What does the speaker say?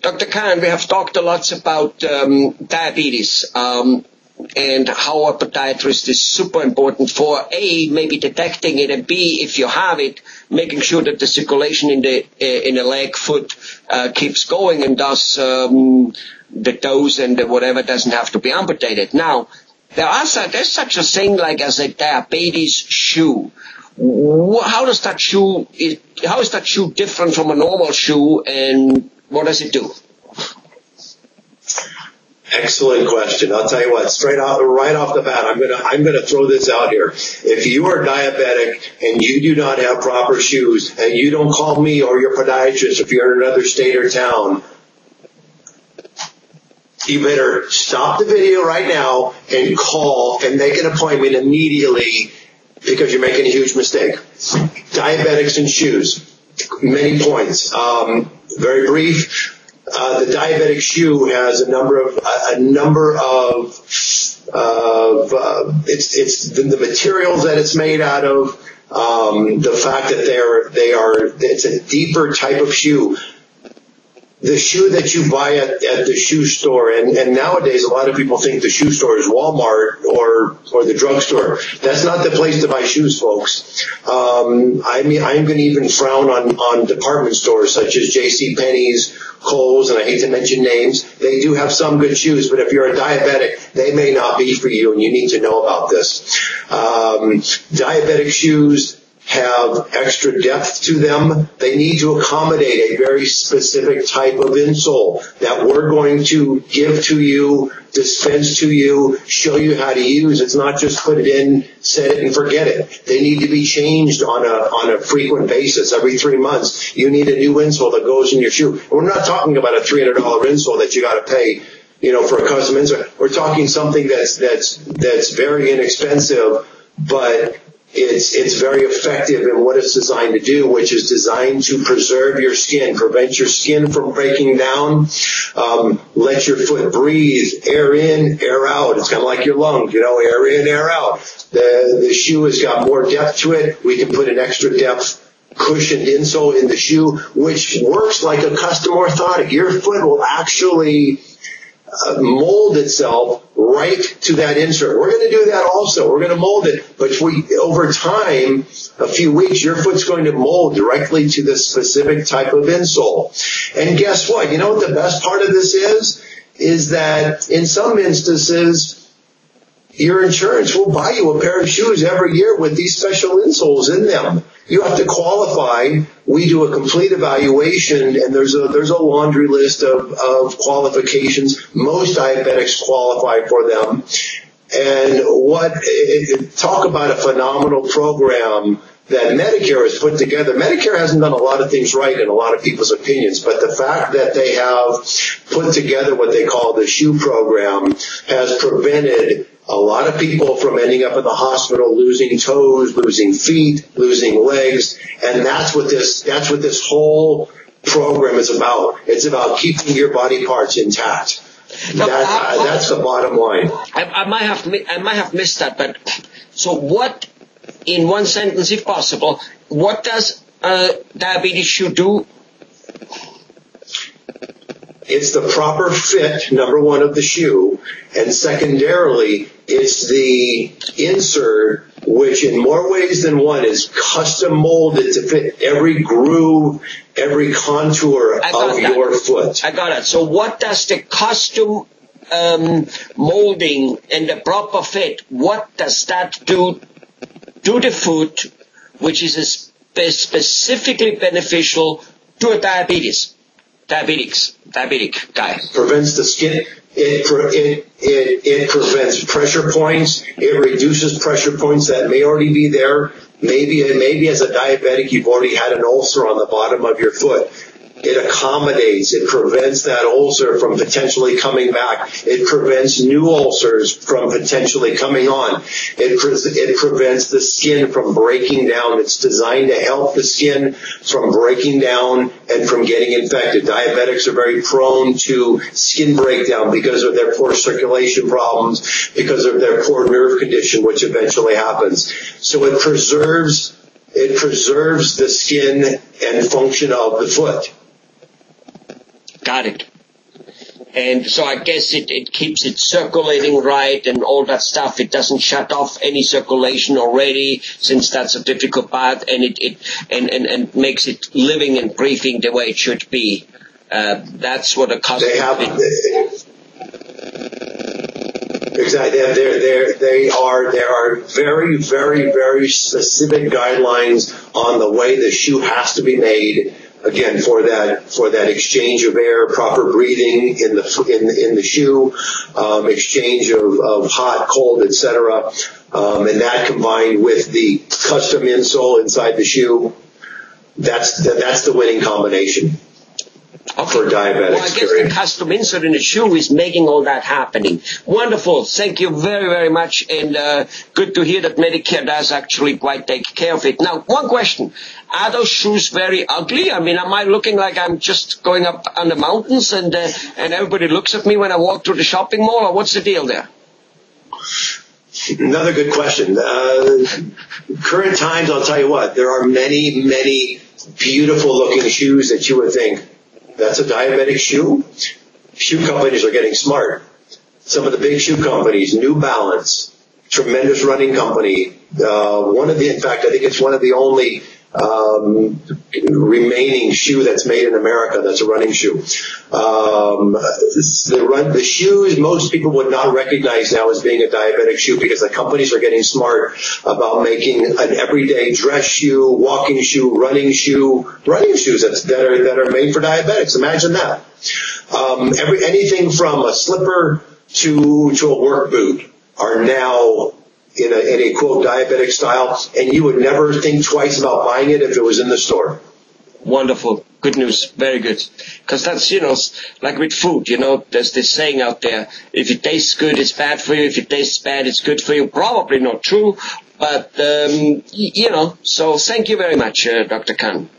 Dr. Kahan, we have talked a lot about diabetes and how a podiatrist is super important for A, maybe detecting it, and B, if you have it, making sure that the circulation in the leg, foot keeps going, and thus the toes and the whatever doesn't have to be amputated. Now, there's such a thing like as a diabetes shoe. How is that shoe different from a normal shoe, and what does it do? Excellent question. I'll tell you what, right off the bat, I'm gonna throw this out here. If you are diabetic and you do not have proper shoes, and you don't call me or your podiatrist if you're in another state or town, you better stop the video right now and call and make an appointment immediately, because you're making a huge mistake. Diabetics and shoes. Many points. Very brief. The diabetic shoe has a number of it's the materials that it's made out of, the fact that it's a deeper type of shoe. The shoe that you buy at the shoe store, and nowadays a lot of people think the shoe store is Walmart or the drugstore. That's not the place to buy shoes, folks. I'm going to even frown on department stores such as JCPenney's, Kohl's, and I hate to mention names. They do have some good shoes, but if you're a diabetic, they may not be for you, and you need to know about this. Diabetic shoes have extra depth to them. They need to accommodate a very specific type of insole that we're going to give to you, dispense to you, show you how to use. It's not just put it in, set it, and forget it. They need to be changed on a frequent basis. Every 3 months, you need a new insole that goes in your shoe. And we're not talking about a $300 insole that you got to pay, for a custom insole. We're talking something that's very inexpensive, but it's very effective in what it's designed to do, which is designed to preserve your skin, prevent your skin from breaking down, let your foot breathe, air in, air out. It's kind of like your lungs, air in, air out. The shoe has got more depth to it. We can put an extra depth cushioned insole in the shoe, which works like a custom orthotic. Your foot will actually mold itself right to that insert. We're going to do that also. We're going to mold it, but over time, a few weeks, your foot's going to mold directly to this specific type of insole. And guess what? You know what the best part of this is that in some instances, your insurance will buy you a pair of shoes every year with these special insoles in them. You have to qualify. We do a complete evaluation, and there's a laundry list of qualifications. Most diabetics qualify for them. And talk about a phenomenal program that Medicare has put together. Medicare hasn't done a lot of things right in a lot of people's opinions, but the fact that they have put together what they call the shoe program has prevented a lot of people from ending up in the hospital, losing toes, losing feet, losing legs, and that's what this whole program is about. It's about keeping your body parts intact. That's the bottom line. I might have missed that, but so what, in one sentence, if possible, what does diabetes shoe do? It's the proper fit, number one, of the shoe, and secondarily, it's the insert, which in more ways than one is custom molded to fit every groove, every contour of your foot. I got it. So what does the custom molding and the proper fit, what does that do to the foot, which is specifically beneficial to a diabetic guy? Prevents the skin. It prevents pressure points. It reduces pressure points that may already be there. Maybe as a diabetic, you've already had an ulcer on the bottom of your foot. It accommodates. It prevents that ulcer from potentially coming back. It prevents new ulcers from potentially coming on. It prevents the skin from breaking down. It's designed to help the skin from breaking down and from getting infected. Diabetics are very prone to skin breakdown because of their poor circulation problems, because of their poor nerve condition, which eventually happens. So it preserves the skin and function of the foot. Got it. And so I guess it keeps it circulating right and all that stuff. It doesn't shut off any circulation already, since that's a difficult part, and it makes it living and breathing the way it should be. That's what a custom. Exactly. There are very, very, very specific guidelines on the way the shoe has to be made. Again, for that exchange of air, proper breathing in the shoe, exchange of hot, cold, etc. And that combined with the custom insole inside the shoe, that's the winning combination. For diabetics. Well, I guess the custom insert in the shoe is making all that happening. Wonderful. Thank you very, very much. And good to hear that Medicare does actually quite take care of it. Now, one question. Are those shoes very ugly? I mean, am I looking like I'm just going up on the mountains and everybody looks at me when I walk through the shopping mall? Or what's the deal there? Another good question. Current times, I'll tell you what, there are many, many beautiful looking shoes that you would think, that's a diabetic shoe? Shoe companies are getting smart. Some of the big shoe companies, New Balance, tremendous running company. In fact, I think it's one of the only remaining shoe that's made in America that's a running shoe. The shoes most people would not recognize now as being a diabetic shoe because the companies are getting smart about making an everyday dress shoe, walking shoe, running shoes that are made for diabetics. Imagine that. Anything from a slipper to a work boot are now in a quote diabetic style, and you would never think twice about buying it if it was in the store. Wonderful. Good news. Very good. Because that's, like with food, there's this saying out there, if it tastes good, it's bad for you. If it tastes bad, it's good for you. Probably not true, but, so thank you very much, Dr. Kahan.